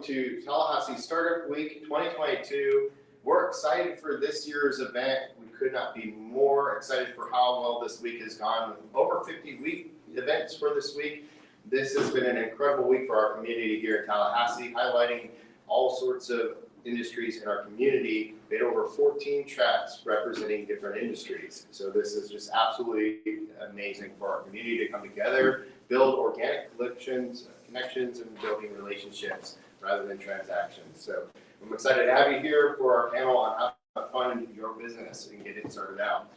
to Tallahassee Startup Week 2022. We're excited for this year's event. We could not be more excited for how well this week has gone. With over 50 events for this week. This has been an incredible week for our community here in Tallahassee, highlighting all sorts of industries in our community. We had over 14 tracks representing different industries. So this is just absolutely amazing for our community to come together, build organic connections, and building relationships rather than transactions. So I'm excited to have you here for our panel on how to fund your business and get it started out.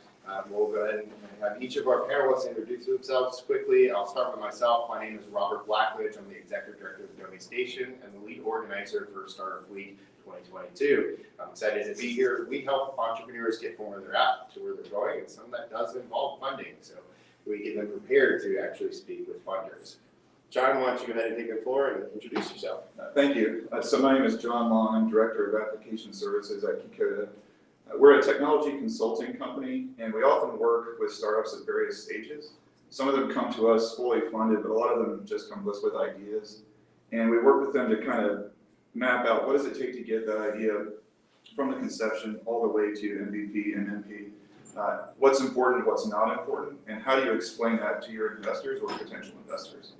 We'll go ahead and have each of our panelists introduce themselves quickly. I'll start with myself. My name is Robert Blacklidge. I'm the Executive Director of Domi Station and the lead organizer for Startup Week 2022. I'm excited to be here. We help entrepreneurs get from where they're at to where they're going, and some of that does involve funding. So we get them prepared to actually speak with funders. John, why don't you go ahead and take the floor and introduce yourself? Thank you. So my name is John Long. I'm Director of Application Services at Kikoda. We're a technology consulting company, and we often work with startups at various stages. Some of them come to us fully funded, but a lot of them just come to us with ideas. And we work with them to kind of map out what does it take to get that idea from the conception all the way to MVP and MP. What's important, what's not important, and how do you explain that to your investors or potential investors?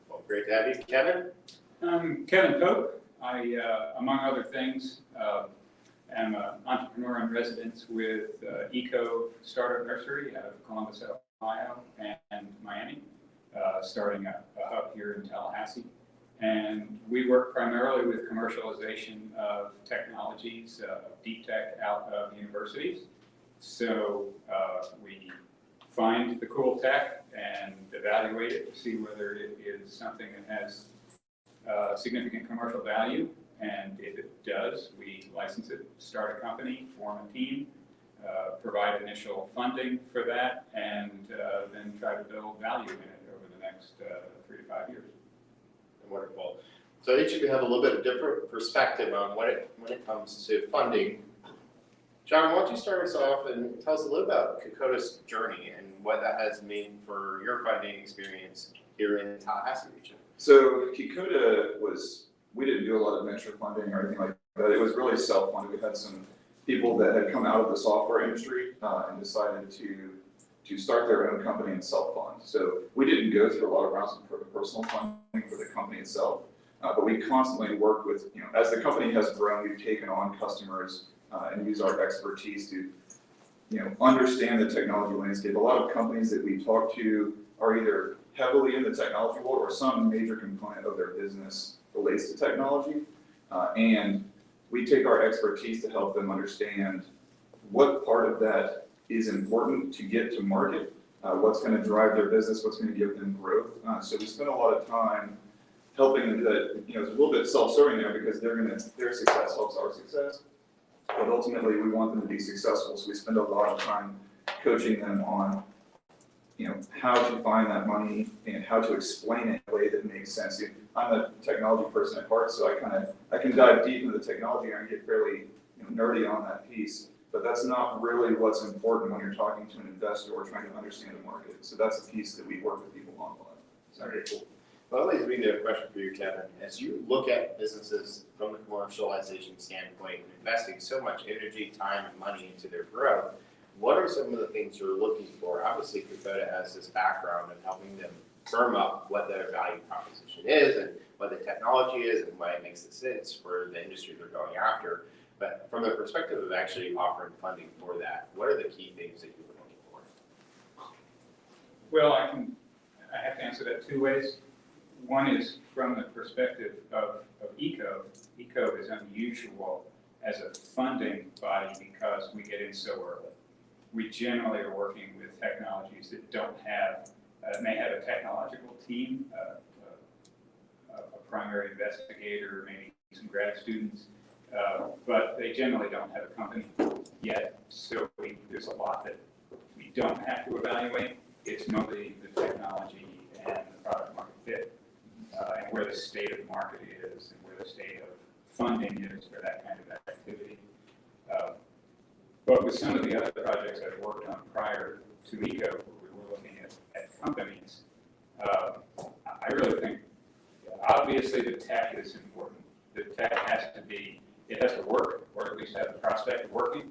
Well, great to have you. Kevin? I'm Kevin Pope. I, among other things, am an entrepreneur in residence with Eco Startup Nursery out of Columbus, Ohio, and Miami, starting a hub here in Tallahassee. And we work primarily with commercialization of technologies, deep tech out of universities. So we find the cool tech and evaluate it to see whether it is something that has significant commercial value. And if it does, we license it, start a company, form a team, provide initial funding for that, and then try to build value in it over the next 3 to 5 years. Wonderful. So each of you have a little bit of different perspective on when it comes to funding. John, why don't you start us off and tell us a little about Kikoda's journey and what that has meant for your funding experience here in the Tallahassee region. So Kikoda we didn't do a lot of venture funding or anything like that. It was really self-funded. We had some people that had come out of the software industry and decided to start their own company and self-fund. So we didn't go through a lot of rounds of personal funding for the company itself, but we constantly work with, as the company has grown, we've taken on customers and use our expertise to, understand the technology landscape. A lot of companies that we talk to are either heavily in the technology world or some major component of their business relates to technology, and we take our expertise to help them understand what part of that is important to get to market, what's going to drive their business, what's going to give them growth. So we spend a lot of time helping them that, it's a little bit self-serving there because their success helps our success, but ultimately we want them to be successful. So we spend a lot of time coaching them on how to find that money and how to explain it in a way that makes sense. I'm a technology person at heart, so I can dive deep into the technology and get fairly nerdy on that piece. But that's not really what's important when you're talking to an investor or trying to understand the market. So that's the piece that we work with people on. Very cool. Well, that leads me to a question for you, Kevin. As you look at businesses from the commercialization standpoint and investing so much energy, time, and money into their growth, what are some of the things you're looking for? Obviously, Kikoda has this background of helping them firm up what their value proposition is and what the technology is and why it makes sense for the industry they're going after. But from the perspective of actually offering funding for that, what are the key things that you were looking for? Well, I have to answer that 2 ways. One is from the perspective of ECO. ECO is unusual as a funding body because we get in so early. We generally are working with technologies that don't have, may have a technological team, a primary investigator, maybe some grad students, but they generally don't have a company yet. So there's a lot that we don't have to evaluate. It's mostly the technology and the product market fit, and where the state of the market is, and where the state of funding is for that kind of activity. But with some of the other projects I've worked on prior to ECO, where we were looking at companies, I really think, obviously the tech is important. it has to work, or at least have the prospect of working.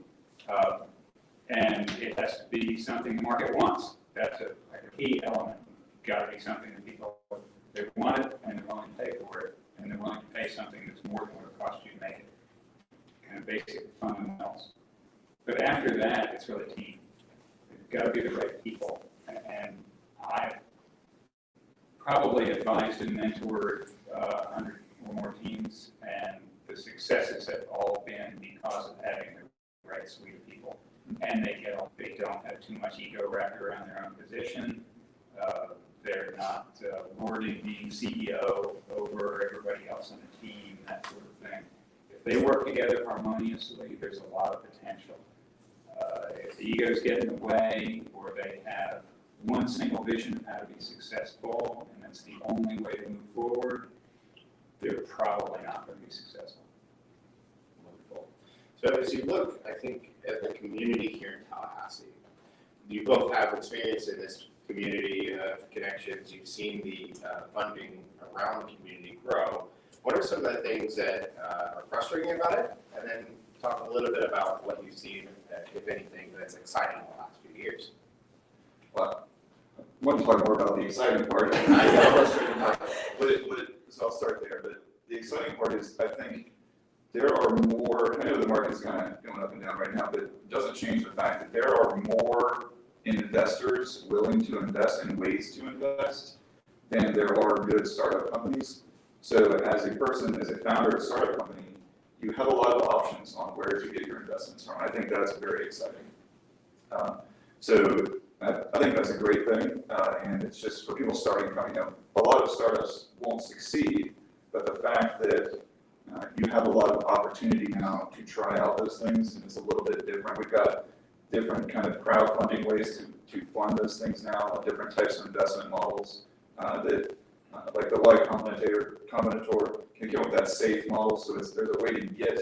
And it has to be something the market wants. That's a key element. Got to be something that people, they want it and they're willing to pay for it, and they're willing to pay something that's more than what it costs you to make it. Kind of basic fundamentals. But after that, it's really team. It's got to be the right people. And I probably advised and mentored 100 or more teams, and the successes have all been because of having the right suite of people. And they don't have too much ego wrapped around their own position. They're not lording being CEO over everybody else on the team, that sort of thing. If they work together harmoniously, there's a lot of potential. If the egos get in the way, or they have one single vision of how to be successful, and that's the only way to move forward, they're probably not going to be successful. Wonderful. So as you look, I think, at the community here in Tallahassee, you both have experience in this community connections. You've seen the funding around the community grow. What are some of the things that are frustrating about it? And then talk a little bit about what you've seen, if anything, that's exciting in the last few years. Well, I want to talk more about the exciting part. So I'll start there. But the exciting part is, I think there are more, I know the market's kind of going up and down right now, but it doesn't change the fact that there are more investors willing to invest in ways to invest than there are good startup companies. So as a person, as a founder of a startup company, you have a lot of options on where to get your investments from. I think that's very exciting. So I think that's a great thing, and it's just for people starting from, a lot of startups won't succeed, but the fact that you have a lot of opportunity now to try out those things, and it's a little bit different. We've got different kind of crowdfunding ways to fund those things now, different types of investment models that, like the Y Combinator can come with that safe model, so there's a way to get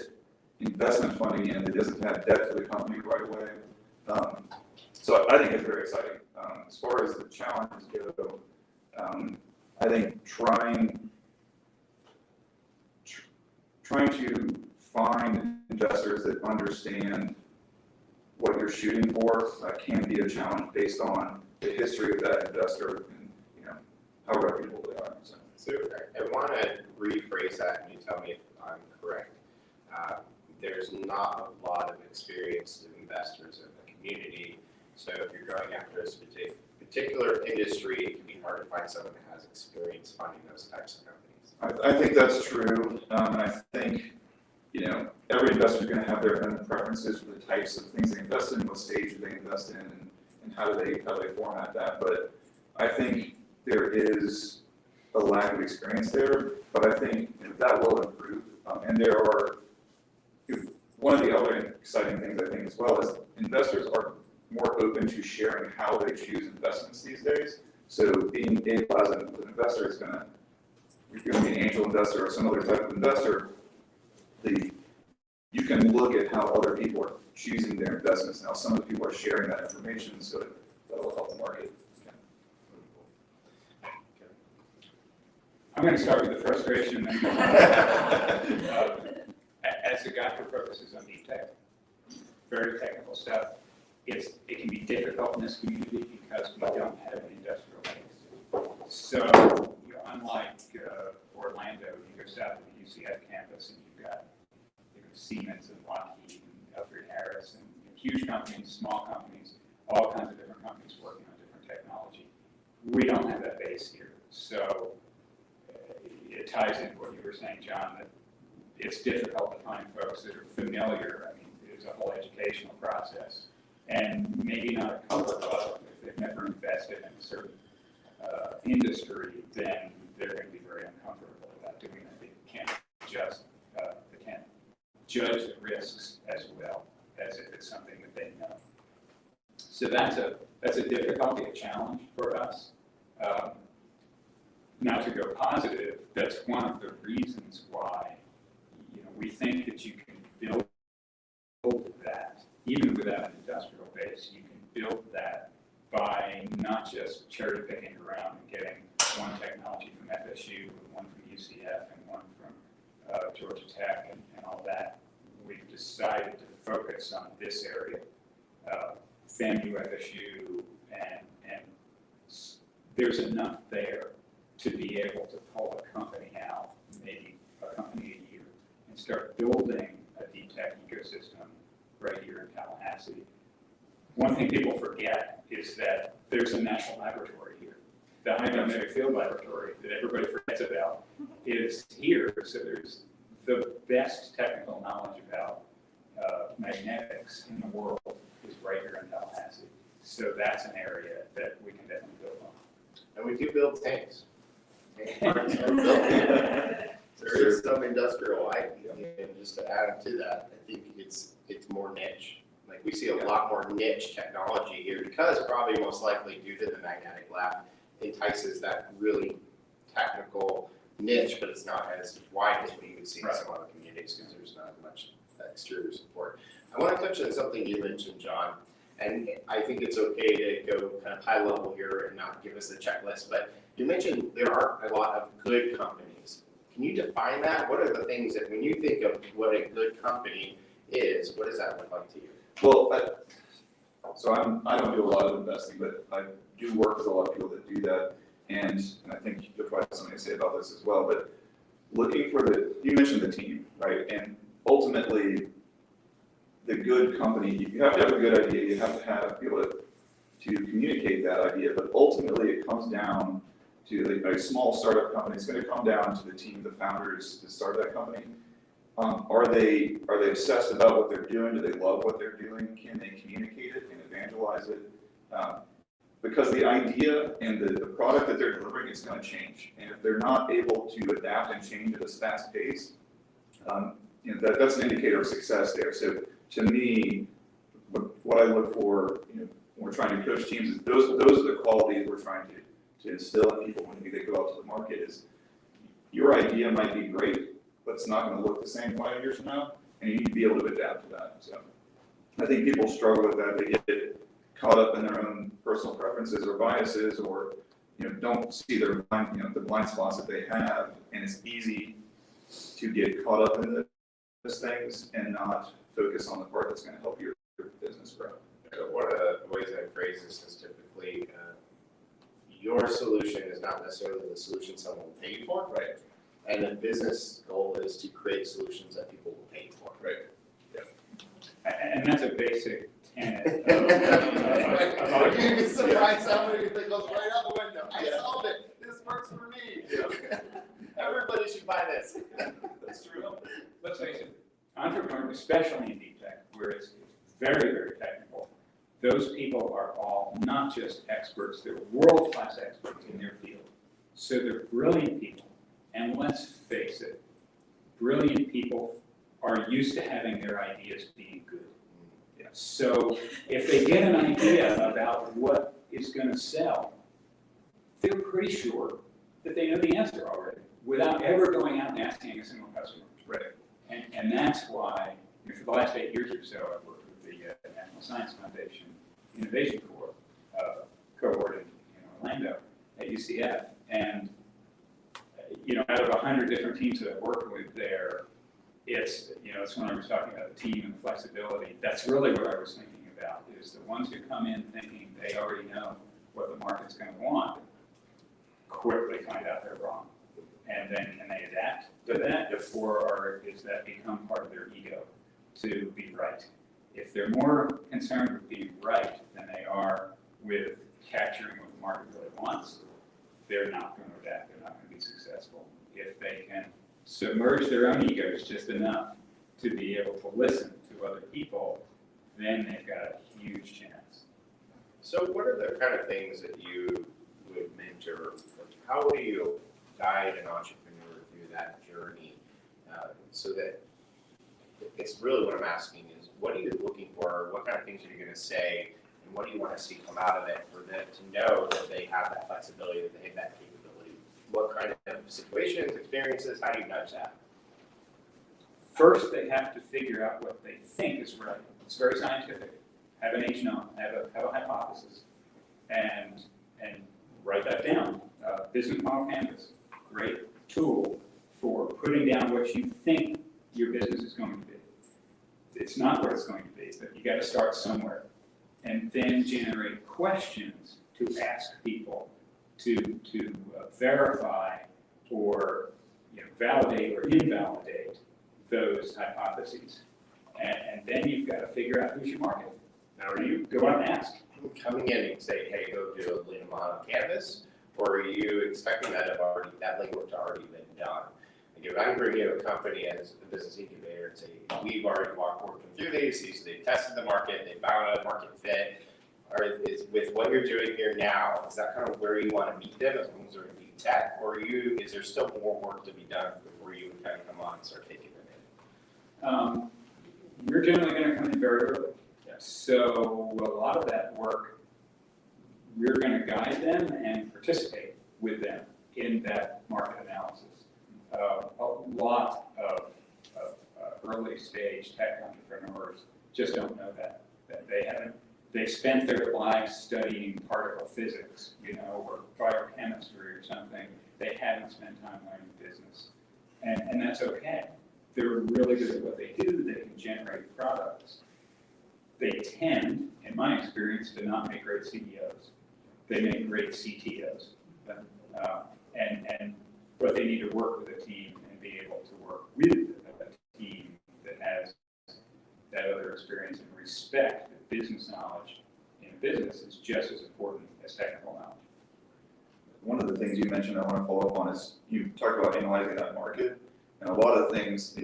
investment funding in that doesn't have debt to the company right away. So I think it's very exciting. As far as the challenges go, I think trying to find investors that understand what you're shooting for can be a challenge based on the history of that investor and how reputable they are. So I want to rephrase that, and you tell me if I'm correct. There's not a lot of experienced investors in the community, so if you're going after a particular industry, it can be hard to find someone that has experience funding those types of companies. I think that's true, and I think every investor is going to have their own preferences for the types of things they invest in, what stage do they invest in, and how do they format that. But I think there is a lack of experience there, but I think that will improve. And there are, one of the other exciting things I think as well is investors are more open to sharing how they choose investments these days. So being able as an investor is you're going to be an angel investor or some other type of investor, you can look at how other people are choosing their investments. Now some of the people are sharing that information, so that will help the market. I'm going to start with the frustration. As a guy who focuses on deep tech, very technical stuff, it can be difficult in this community because we don't have an industrial base. So, unlike Orlando, you go south of the UCF campus and you've got Siemens and Lockheed and L3Harris and huge companies, small companies, all kinds of different companies working on different technology. We don't have that base here. So it ties into what you were saying, John, that it's difficult to find folks that are familiar. I mean, there's a whole educational process. And maybe not a comfort level. If they've never invested in a certain industry, then they're going to be very uncomfortable about doing that. They can't judge the risks as well as if it's something that they know. So that's a difficulty, a challenge for us. Now to go positive, that's one of the reasons why we think that you can build that, even without an industrial base, you can build that by not just cherry picking around and getting one technology from FSU, and one from UCF, and one from Georgia Tech, and all that. decided to focus on this area, FAMU, FSU, and there's enough there to be able to pull a company out, maybe a company a year, and start building a deep tech ecosystem right here in Tallahassee. One thing people forget is that there's a national laboratory here. The hydrometric field laboratory that everybody forgets about is here, so there's the best technical knowledge about magnetics in the world is right here in Tallahassee. So that's an area that we can definitely build on. And we do build tanks. Tank parts are built. There is some industrial, and just to add to that, I think it's more niche. Like we see a lot more niche technology here because probably most likely due to the magnetic lab entices that really technical niche, but it's not as wide as what you would see in some other communities because there's not much exterior support. I want to touch on something you mentioned, John, and I think it's okay to go kind of high level here and not give us a checklist, but you mentioned there are a lot of good companies. Can you define that? What are the things that when you think of what a good company is, what does that look like to you? Well, I don't do a lot of investing, but I do work with a lot of people that do that, and I think you'll probably have something to say about this as well, but looking for you mentioned the team, right? And ultimately, the good company, you have to have a good idea, you have to be able to communicate that idea, but ultimately it comes down to a small startup company. It's going to come down to the team, the founders that start that company. Are they obsessed about what they're doing? Do they love what they're doing? Can they communicate it and evangelize it? Because the idea and the product that they're delivering is going to change. And if they're not able to adapt and change at this fast pace, that's an indicator of success there. So to me, what I look for, when we're trying to coach teams, is those are the qualities we're trying to instill in people when they go out to the market. Is your idea might be great, but it's not going to look the same 5 years from now, and you need to be able to adapt to that. So I think people struggle with that. They get caught up in their own personal preferences or biases, or don't see their the blind spots that they have, and it's easy to get caught up in those things and not focus on the part that's going to help your business grow. So one of the ways I phrase this is typically your solution is not necessarily the solution someone will pay you for. Right. And the business goal is to create solutions that people will pay for. Right. And that's a basic tenet of you'd be surprised somebody that goes right out the window. I solved it. This works for me. Everybody should buy this. That's true. Let's face it, entrepreneurs, especially in deep tech, where it's very, very technical, those people are all not just experts, they're world-class experts in their field. So they're brilliant people. And let's face it, brilliant people are used to having their ideas being good. Yeah. So if they get an idea about what is going to sell, they're pretty sure that they know the answer already without ever going out and asking a single customer. Right. And that's why, for the last 8 years or so, I've worked with the National Science Foundation Innovation Corps cohort in Orlando at UCF. And out of 100 different teams that I've worked with there, it's when I was talking about the team and the flexibility, that's really what I was thinking about, is the ones who come in thinking they already know what the market's going to want, quickly find out they're wrong. And then can they adapt to that, or does that become part of their ego to be right? If they're more concerned with being right than they are with capturing what the market really wants, they're not going to adapt, they're not going to be successful. If they can submerge their own egos just enough to be able to listen to other people, then they've got a huge chance. So what are the kind of things that you would mentor? How will you guide an entrepreneur through that journey so that it's really what I'm asking is, what are you looking for? What kind of things are you going to say? And what do you want to see come out of it for them to know that they have that flexibility, that they have that capability? What kind of situations, experiences, how do you nudge that? First, they have to figure out what they think is right. It's very scientific. Have an H-known, have a hypothesis, and write that down. Business model canvas, great tool for putting down what you think your business is going to be. it's not what it's going to be, but you got to start somewhere. And then generate questions to ask people to verify or validate or invalidate those hypotheses. And then you've got to figure out who's your market. Now, are you go out and ask? Coming in and say, hey, go do a lean on canvas, or are you expecting that legwork to already been done? Like if I can bring you a company as a business incubator and say, we've already worked them through these, they tested the market, they found a market fit, or is with what you're doing here now, is that kind of where you want to meet them as long as they're in deep tech, or is there still more work to be done before you would kind of come on and start taking them in? You're generally going to come in very early. Yes. So a lot of that work, we're going to guide them and participate with them in that market analysis. A lot of early stage tech entrepreneurs just don't know that they spent their lives studying particle physics, or biochemistry or something. They haven't spent time learning business, and that's okay. They're really good at what they do. They can generate products. They tend, in my experience, to not make great CEOs. They make great CTOs. And but they need to work with a team and be able to work with a team that has that other experience and respect that business knowledge in a business is just as important as technical knowledge. One of the things you mentioned I want to follow up on is you talked about analyzing that market. And a lot of things,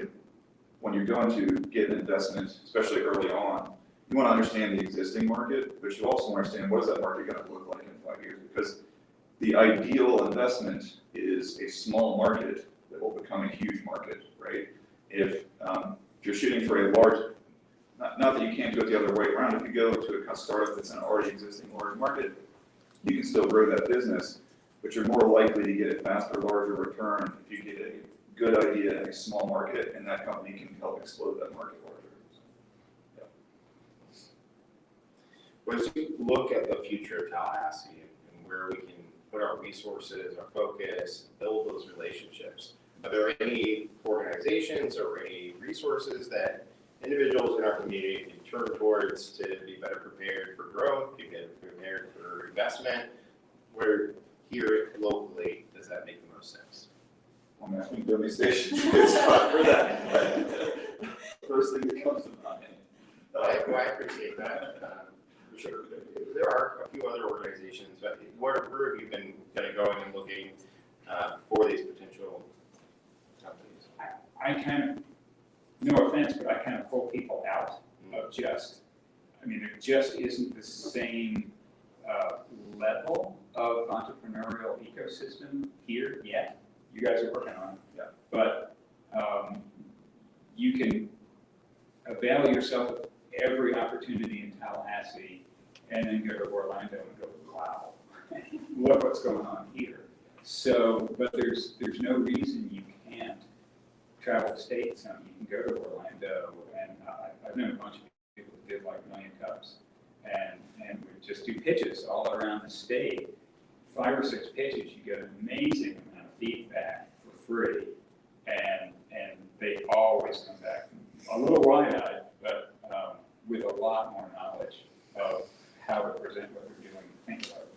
when you're going to get an investment, especially early on, you want to understand the existing market, but you also understand what is that market going to look like in 5 years, because the ideal investment is a small market that will become a huge market, right? If you're shooting for a large, not that you can't do it the other way around, if you go to a startup that's in an already existing large market, you can still grow that business, but you're more likely to get a faster, larger return if you get a good idea in a small market, and that company can help explode that market larger. As we look at the future of Tallahassee and where we can put our resources, our focus, build those relationships, are there any organizations or any resources that individuals in our community can turn towards to be better prepared for growth, be better prepared for investment? Where here locally does that make the most sense? I'm asking Billy Station to get spot for that. First thing that comes to mind. I appreciate that. Sure. There are a few other organizations, but where have you been kind of going and looking for these potential companies? I kind of, no offense, but I kind of pull people out of there just isn't the same level of entrepreneurial ecosystem here yet. You guys are working on it. Yeah. But you can avail yourself of every opportunity in Tallahassee and then go to Orlando and go, wow, look what's going on here. So, but there's no reason you can't travel the states. You can go to Orlando, and I've known a bunch of people that did like Million Cups, and we just do pitches all around the state. 5 or 6 pitches, you get an amazing amount of feedback for free, and they always come back a little wide-eyed, but with a lot more knowledge of how to present what they're doing, think about what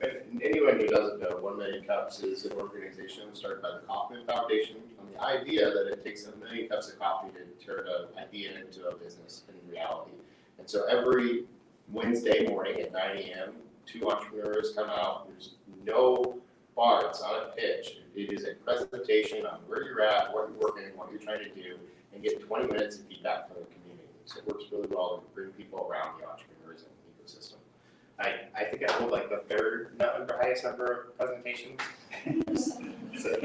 they're doing. If anyone who doesn't know, 1 Million Cups is an organization started by the Kauffman Foundation on the idea that it takes 1 million cups of coffee to turn an idea into a business in reality. And so every Wednesday morning at 9 a.m., 2 entrepreneurs come out. There's no bar, it's not a pitch. It is a presentation on where you're at, what you're working, what you're trying to do, and get 20 minutes of feedback from the community. So it works really well to bring people around the entrepreneurs and the ecosystem. I think I hold like the third highest number of presentations. So,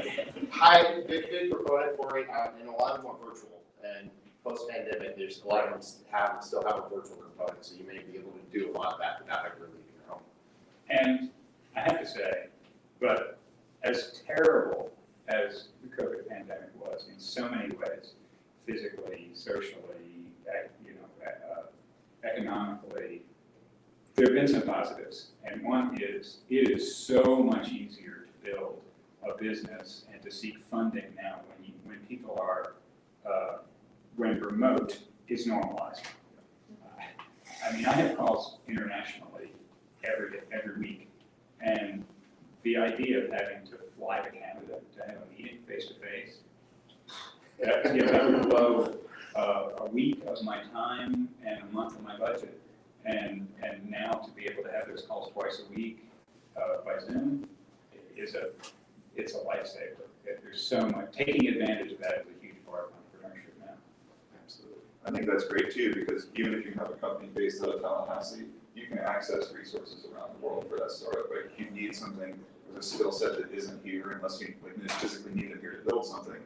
big proponent for it, and a lot of them are virtual. And post-pandemic, there's a lot of them still have a virtual component, so you may be able to do a lot of that without ever leaving your home. And I have to say, but as terrible as the COVID pandemic was in so many ways, physically, socially, economically, there have been some positives. And one is, it is so much easier to build a business and to seek funding now when people are, when remote is normalized. I mean, I have calls internationally every week, and the idea of having to fly to Canada to have a meeting face to face, that would blow a week of my time and a month of my budget. And now to be able to have those calls twice a week by Zoom it's a lifesaver. There's so much, taking advantage of that is a huge part of entrepreneurship now. Absolutely. I think that's great too, because even if you have a company based out of Tallahassee, you can access resources around the world for that startup. But if you need something with a skill set that isn't here, unless you physically need it here to build something,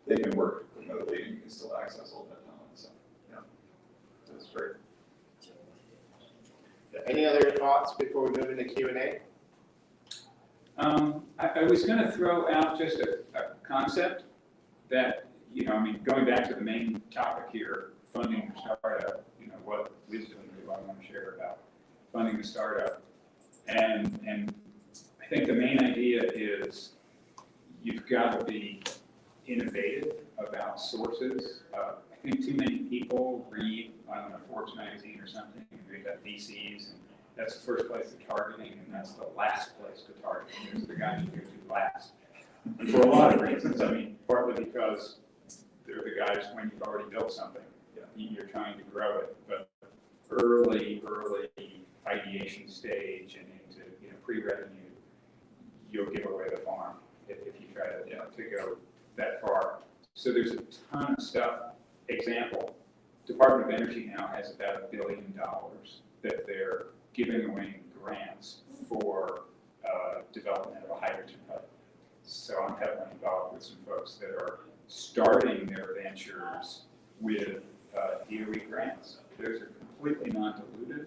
they can work remotely and you can still access all that talent. So, yeah, that's great. Any other thoughts before we move into Q&A? I was going to throw out just a concept that, I mean, going back to the main topic here, funding for startup, what wisdom do I want to share about funding the startup? And I think the main idea is you've got to be innovative about sources. I think too many people read, I don't know, Forbes magazine or something, and read about VCs, and that's the first place they're targeting, and that's the last place to target. There's the guys who go to last. And for a lot of reasons. I mean, partly because they're the guys when you've already built something. You're trying to grow it, but early ideation stage and into pre-revenue, you'll give away the farm if you try to go that far. So there's a ton of stuff. Example, Department of Energy now has about $1 billion that they're giving away in grants for development of a hydrogen hub. So I'm heavily involved with some folks that are starting their ventures with DOE grants. Those are completely non-dilutive,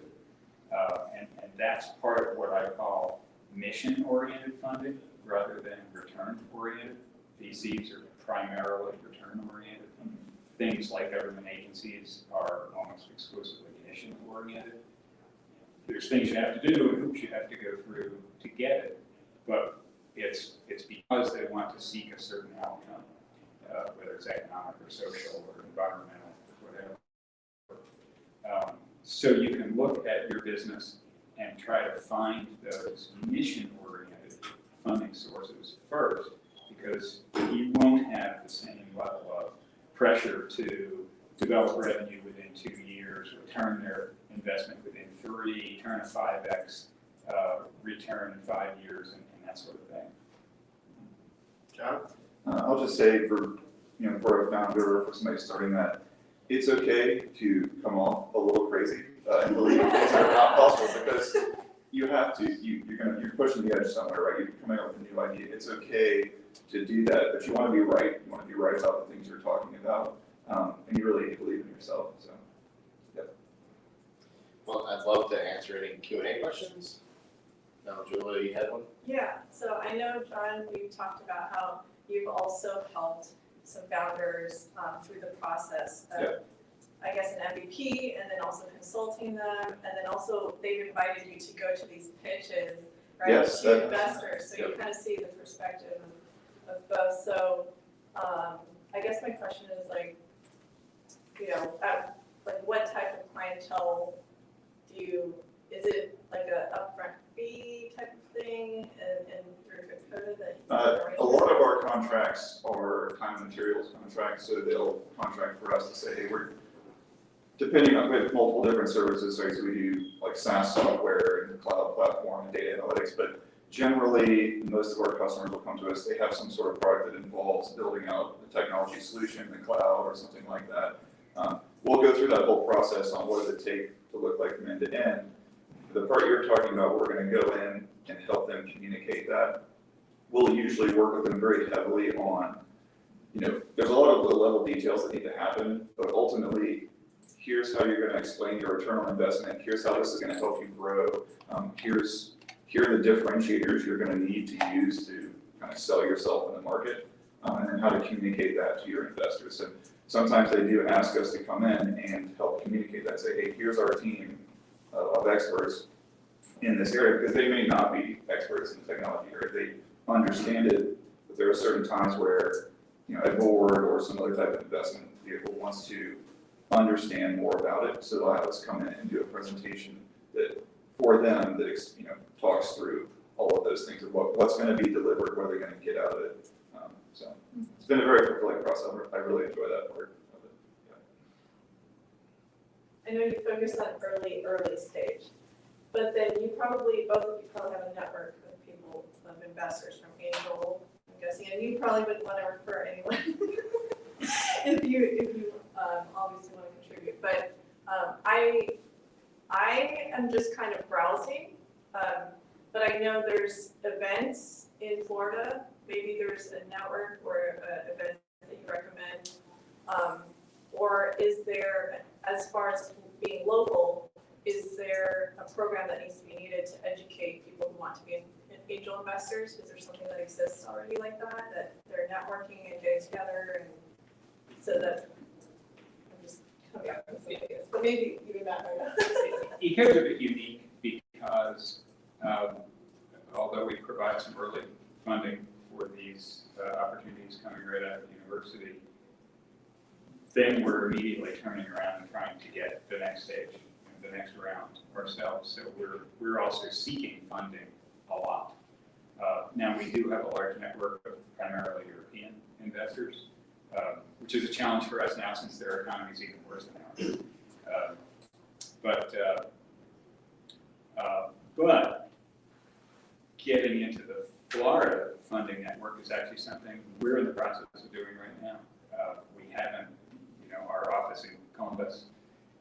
and that's part of what I call mission-oriented funding rather than return-oriented. VCs are primarily return-oriented. Things like government agencies are almost exclusively mission-oriented. There's things you have to do and hoops you have to go through to get it, but it's because they want to seek a certain outcome, whether it's economic or social or environmental or whatever. So you can look at your business and try to find those mission-oriented funding sources first, because you won't have the same level of pressure to develop revenue within 2 years, return their investment within 3, turn a 5x return in 5 years, and that sort of thing. John? I'll just say for a founder or for somebody starting that, it's okay to come off a little crazy and believe things are not possible, because you have to. You're pushing the edge somewhere, right? You're coming up with a new idea. It's okay to do that, but you want to be right. You want to be right about the things you're talking about, and you really believe in yourself. So, yeah. Well, I'd love to answer any Q&A questions. No, Julie, you had one? Yeah, so I know, John, you talked about how you've also helped some founders through the process of, I guess, an MVP, and then also consulting them, and then also they've invited you to go to these pitches, right, Yes, to investors, so you kind of see the perspective of both. So I guess my question is what type of clientele is it like a upfront fee type of thing and through Dakota that a lot of our contracts are time and materials contracts, so they'll contract for us to say, hey, we're depending on, we have multiple different services, right? So we do like SaaS software and cloud platform and data analytics, but generally most of our customers will come to us, they have some sort of product that involves building out a technology solution in the cloud or something like that. We'll go through that whole process on what does it take to look like from end to end. The part you're talking about, we're going to go in and help them communicate that. We'll usually work with them very heavily on, there's a lot of low-level details that need to happen, but ultimately, here's how you're going to explain your return on investment. Here's how this is going to help you grow. Here are the differentiators you're going to need to use to kind of sell yourself in the market, and then how to communicate that to your investors. So sometimes they do ask us to come in and help communicate that. Say, hey, here's our team of experts in this area, because they may not be experts in the technology area. They understand it, but there are certain times where a board or some other type of investment vehicle wants to understand more about it. So they'll have us come in and do a presentation that for them that talks through all of those things of what's going to be delivered, what they're going to get out of it. So it's been a very fulfilling process. I really enjoy that part of it. I know you focus on early stage, but then both of you probably have a network of people, of investors from Angel, I'm guessing, and you probably wouldn't want to refer anyone if you obviously want to contribute. But I am just kind of browsing, but I know there's events in Florida. Maybe there's a network or event that you recommend, or is there, as far as being local, is there a program that needs to be needed to educate people who want to be angel investors? Is there something that exists already like that they're networking and getting together, and so that I'm just coming up with some ideas, but maybe even that might not. ECO is a bit unique because although we provide some early funding for these opportunities coming right out of the university, then we're immediately turning around and trying to get the next stage, the next round ourselves. So we're also seeking funding a lot. Now we do have a large network of primarily European investors, which is a challenge for us now since their economy is even worse than ours. But getting into the Florida funding network is actually something we're in the process of doing right now. We haven't, our office in Columbus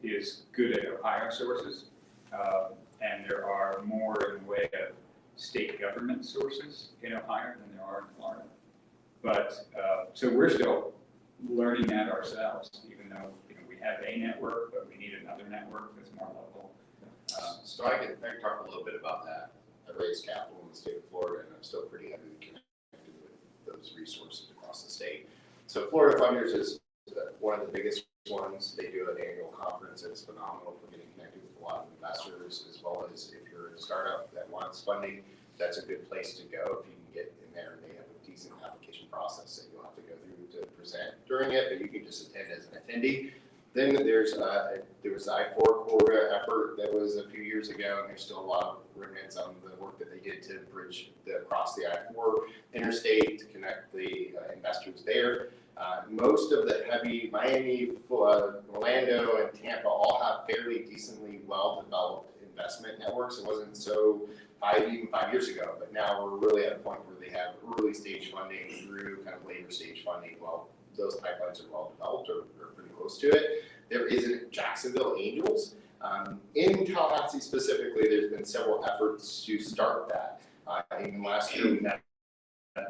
is good at Ohio sources, and there are more in the way of state government sources in Ohio than there are in Florida. But, so we're still learning that ourselves, even though we have a network, but we need another network that's more local. So I can talk a little bit about that. I raised capital in the state of Florida, and I'm still pretty heavily connected with those resources across the state. So Florida Funders is one of the biggest ones. They do an annual conference. It's phenomenal for getting connected with a lot of investors, as well as if you're a startup that wants funding, that's a good place to go if you can get in there. And they have a decent application process that you'll have to go through to present during it, but you can just attend as an attendee. Then there was the I-4 corridor effort that was a few years ago, and there's still a lot of remnants on the work that they did to bridge across the I-4 interstate to connect the investors there. Most of the heavy Miami, Orlando, and Tampa all have fairly decently well-developed investment networks. It wasn't so even 5 years ago, but now we're really at a point where they have early stage funding through kind of later stage funding. Well, those pipelines are well developed or pretty close to it. There isn't Jacksonville Angels. In Tallahassee specifically, there's been several efforts to start that. Even last year we met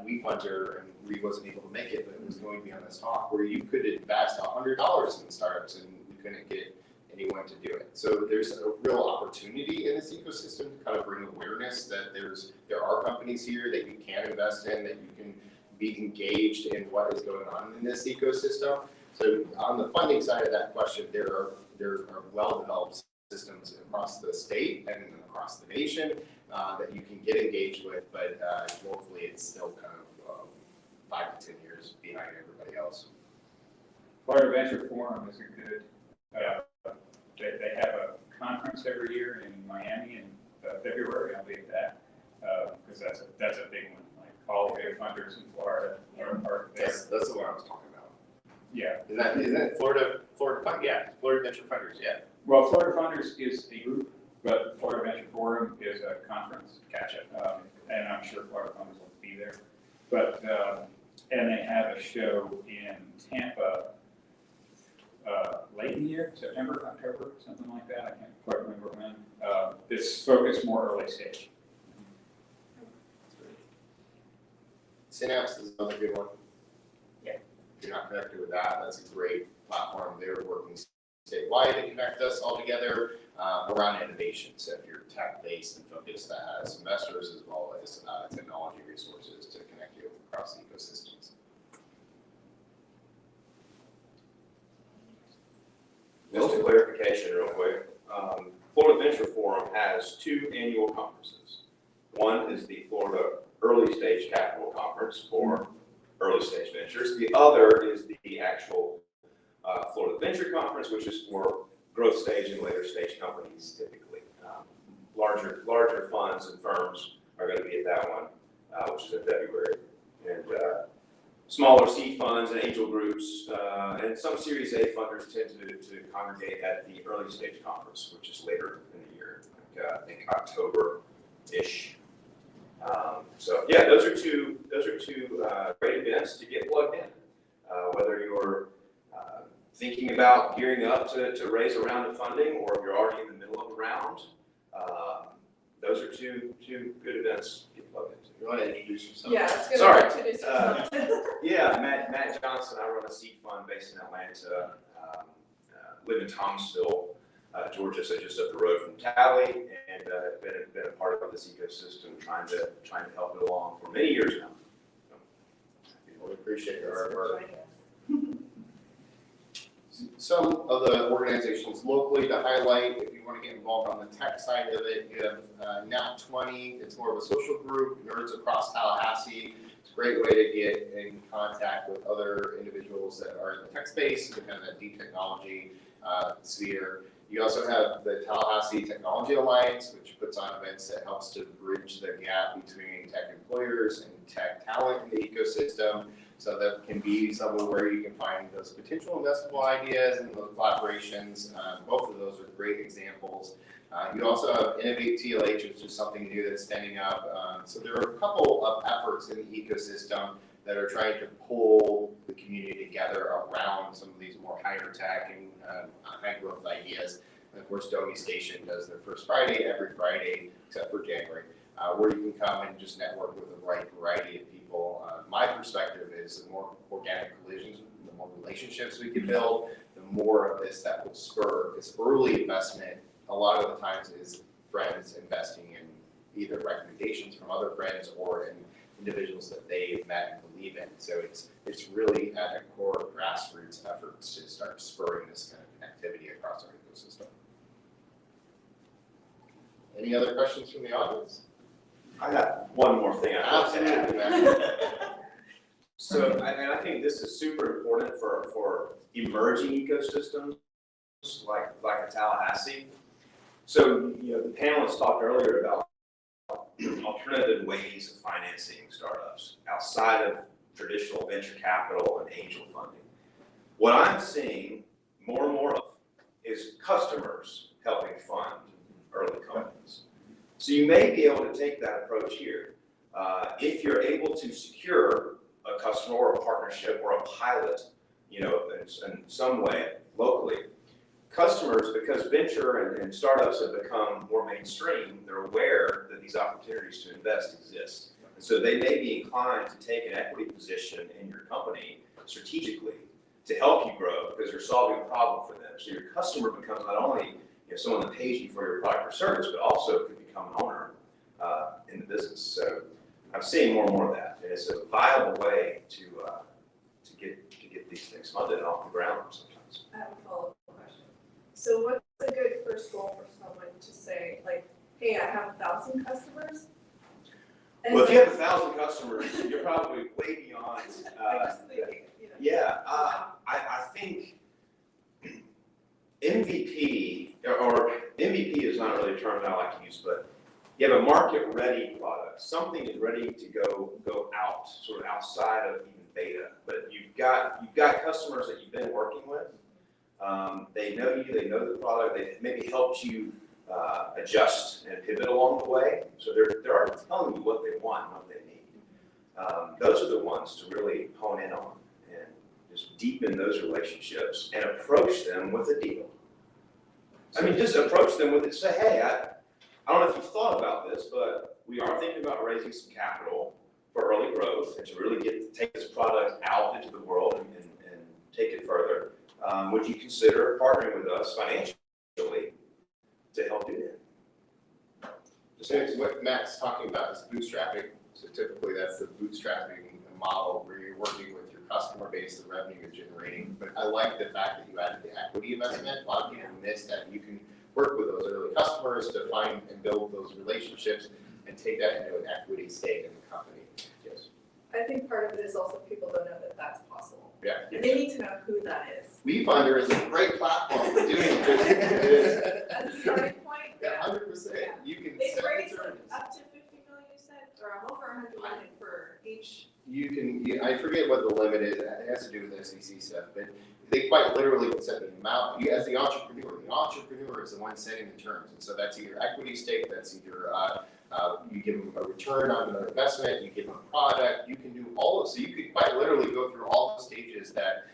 we funder, and Reed wasn't able to make it, but it was going to be on this talk where you could invest $100 in startups, and we couldn't get anyone to do it. So there's a real opportunity in this ecosystem to kind of bring awareness that there are companies here that you can invest in, that you can be engaged in what is going on in this ecosystem. So on the funding side of that question, there are well-developed systems across the state and across the nation that you can get engaged with, but locally it's still kind of 5 to 10 years behind everybody else. Florida Venture Forum is a good, they have a conference every year in Miami in February. I'll be at that because that's a big one. Like all the big funders in Florida are there. That's the one I was talking about. Yeah. Isn't it Florida Fund? Yeah, Florida Venture Funders. Yeah. Well, Florida Funders is a group, but Florida Venture Forum is a conference. Gotcha. And I'm sure Florida Funders will be there. But and they have a show in Tampa late in the year, September, October, something like that. I can't quite remember when. It's focused more early stage. Synapse is another good one. Yeah. If you're not connected with that, that's a great platform. They're working statewide to connect us all together around innovation. So if you're tech-based and focused, that has investors as well as technology resources to connect you across the ecosystems. Just a clarification real quick. Florida Venture Forum has 2 annual conferences. One is the Florida Early Stage Capital Conference for early stage ventures. The other is the actual Florida Venture Conference, which is for growth stage and later stage companies typically. Larger funds and firms are going to be at that one, which is in February. And smaller seed funds and angel groups and some Series A funders tend to congregate at the early stage conference, which is later in the year, like, I think October-ish. So yeah, those are two great events to get plugged in. Whether you're thinking about gearing up to raise a round of funding, or if you're already in the middle of a round, those are two good events to get plugged into. You want to introduce yourself? Yeah, it's good Sorry. to introduce yourself. Yeah, Matt Johnson. I run a seed fund based in Atlanta. Live in Thomasville, Georgia, so just up the road from Tally, and been a part of this ecosystem, trying to help it along for many years now. We appreciate your hard work. Joining us. Some of the organizations locally to highlight, if you want to get involved on the tech side of it, you have NAP 20. It's more of a social group, Nerds Across Tallahassee. It's a great way to get in contact with other individuals that are in the tech space, and kind of that deep technology sphere. You also have the Tallahassee Technology Alliance, which puts on events that helps to bridge the gap between tech employers and tech talent in the ecosystem. So that can be somewhere where you can find those potential investable ideas and those collaborations. Both of those are great examples. You also have Innovate TLH, which is something new that's standing up. So there are a couple of efforts in the ecosystem that are trying to pull the community together around some of these more higher tech and high growth ideas. And of course, Domi Station does their first Friday every Friday, except for January, where you can come and just network with a wide variety of people. My perspective is the more organic collisions, the more relationships we can build, the more of this that will spur. This early investment, a lot of the times, is friends investing in either recommendations from other friends or in individuals that they've met and believe in. So it's really at a core grassroots efforts to start spurring this kind of activity across our ecosystem. Any other questions from the audience? I got one more thing I'd like to add. Absolutely. So, and I think this is super important for emerging ecosystems like a Tallahassee. So, the panelists talked earlier about alternative ways of financing startups outside of traditional venture capital and angel funding. What I'm seeing more and more of is customers helping fund early companies. So you may be able to take that approach here. If you're able to secure a customer or a partnership or a pilot, in some way locally, customers, because venture and startups have become more mainstream, they're aware that these opportunities to invest exist. And so they may be inclined to take an equity position in your company strategically to help you grow because you're solving a problem for them. So your customer becomes not only someone that pays you for your product or service, but also could become an owner in the business. So I'm seeing more and more of that. And it's a viable way to get these things funded and off the ground sometimes. I have a follow-up question. So what's a good first goal for someone to say, like, hey, I have 1,000 customers? And Well, if you have 1,000 customers, you're probably way beyond. I'm just thinking, Yeah, I think MVP, or MVP is not really a term that I like to use, but you have a market-ready product. Something is ready to go out, sort of outside of even beta. But you've got customers that you've been working with. They know you, they know the product, they maybe helped you adjust and pivot along the way. So they're already telling you what they want and what they need. Those are the ones to really hone in on and just deepen those relationships and approach them with a deal. I mean, just approach them with it. Say, hey, I don't know if you've thought about this, but we are thinking about raising some capital for early growth and to really take this product out into the world and take it further. Would you consider partnering with us financially to help do that? So what Matt's talking about is bootstrapping. So typically that's the bootstrapping model where you're working with your customer base, the revenue you're generating. But I like the fact that you added the equity investment. A lot of people miss that you can work with those early customers to find and build those relationships and take that into an equity stake in the company. Yes. I think part of it is also people don't know that that's possible. Yeah. They need to know who that is. WeFunder is a great platform for doing this. As a starting point, Yeah, 100%. You can they've set raised the terms. up to 50 million, you said, or over 100 million for each. You can, I forget what the limit is, it has to do with SEC stuff, but they quite literally can set the amount, you as the entrepreneur is the one setting the terms, and so that's either equity stake, that's either, you give them a return on their investment, you give them a product, you can do all of, so you could quite literally go through all the stages that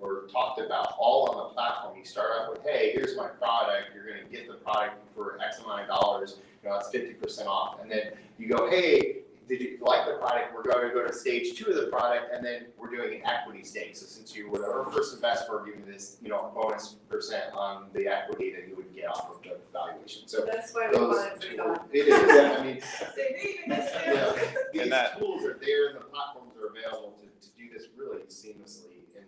were talked about, all on the platform. You start out with, hey, here's my product, you're gonna get the product for X amount of dollars, it's 50% off, and then you go, hey, did you like the product? We're going to go to stage 2 of the product, and then we're doing an equity stake. So since you were our first investor, we're giving this, bonus percent on the equity that you would get off of the valuation. So That's why we those wanted to go. it is. I mean, these tools are there, and the platforms are available to do this really seamlessly in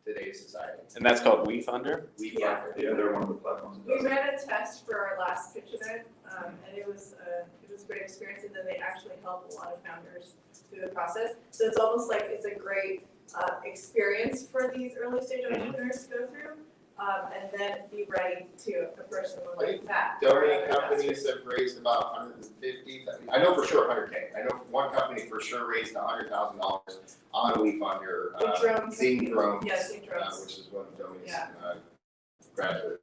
today's society. And that's called WeFunder? Yeah. Yeah, they're one of the platforms that We does it. ran a test for our last pitch event, and it was a great experience, and then they actually help a lot of founders through the process. So it's almost like it's a great experience for these early stage entrepreneurs to go through, and then be ready to approach someone like that. or Domain other companies investors. have raised about 150. I know for sure 100K. I know one company for sure raised $100,000 on WeFunder. The drone Zing company. Drones. Yes, Zing Drones. Which is one of Domain's Yeah. graduate.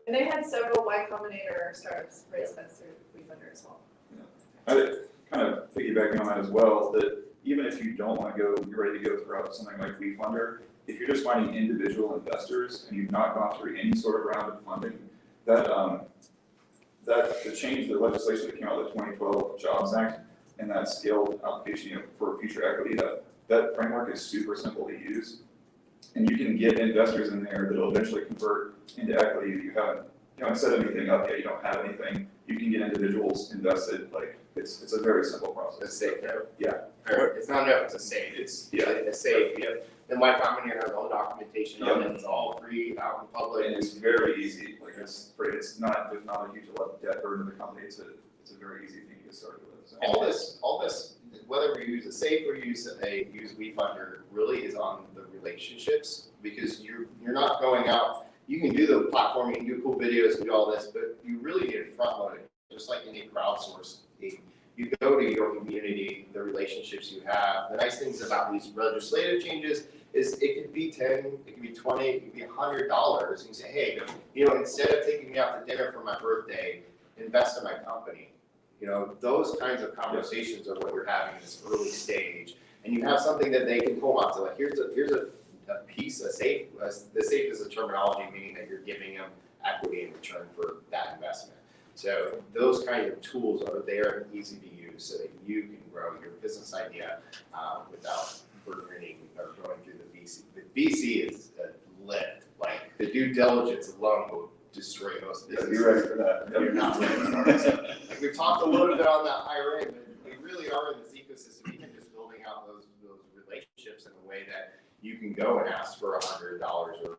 And they had several Y Combinator startups raise funds through WeFunder as well. I kind of piggybacking on that as well, that even if you don't want to go, you're ready to go through something like WeFunder, if you're just finding individual investors and you've not gone through any sort of round of funding, the change, the legislation that came out of the 2012 Jobs Act and that scaled application for future equity, that framework is super simple to use. And you can get investors in there that'll eventually convert into equity if you haven't set anything up yet, you don't have anything. You can get individuals invested, it's a very simple process. It's safe. Yeah. It's not it's a safe. It's a safe. Yeah. And Y Combinator has all the documentation on it. It's all free out in public. And it's very easy, it's free, there's not a huge level of debt burden to the company, it's a very easy thing to get started with. So. All this, whether we use a safe or use WeFunder, really is on the relationships, because you're not going out. You can do the platform, you can do cool videos, do all this, but you really need to front load it, just like any crowdsourcing. You go to your community, the relationships you have. The nice things about these legislative changes is it could be 10, it could be 20, it could be $100. You can say, hey, instead of taking me out to dinner for my birthday, invest in my company. Those kinds of conversations are what you're having in this early stage. And you have something that they can hold on to. Like here's a piece, a safe. The safe is a terminology meaning that you're giving them equity in return for that investment. So those kind of tools are there and easy to use so that you can grow your business idea without burdening or going through the VC. The VC is a lift. Like the due diligence alone will destroy most businesses. Be ready for that. You're not ready for it. So, we've talked a little bit on that higher end, but we really are in this ecosystem, even just building out those relationships in a way that you can go and ask for $100 or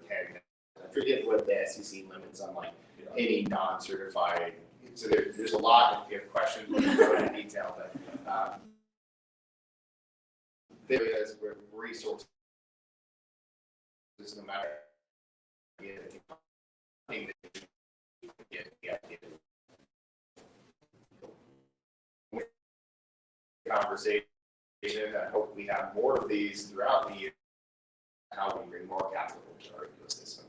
10. I forget what the SEC limits on any non-certified. So there's a lot. If you have questions, we can go into detail. But there is resources, no matter conversation. I hope we have more of these throughout the year. How we bring more capital to our ecosystem.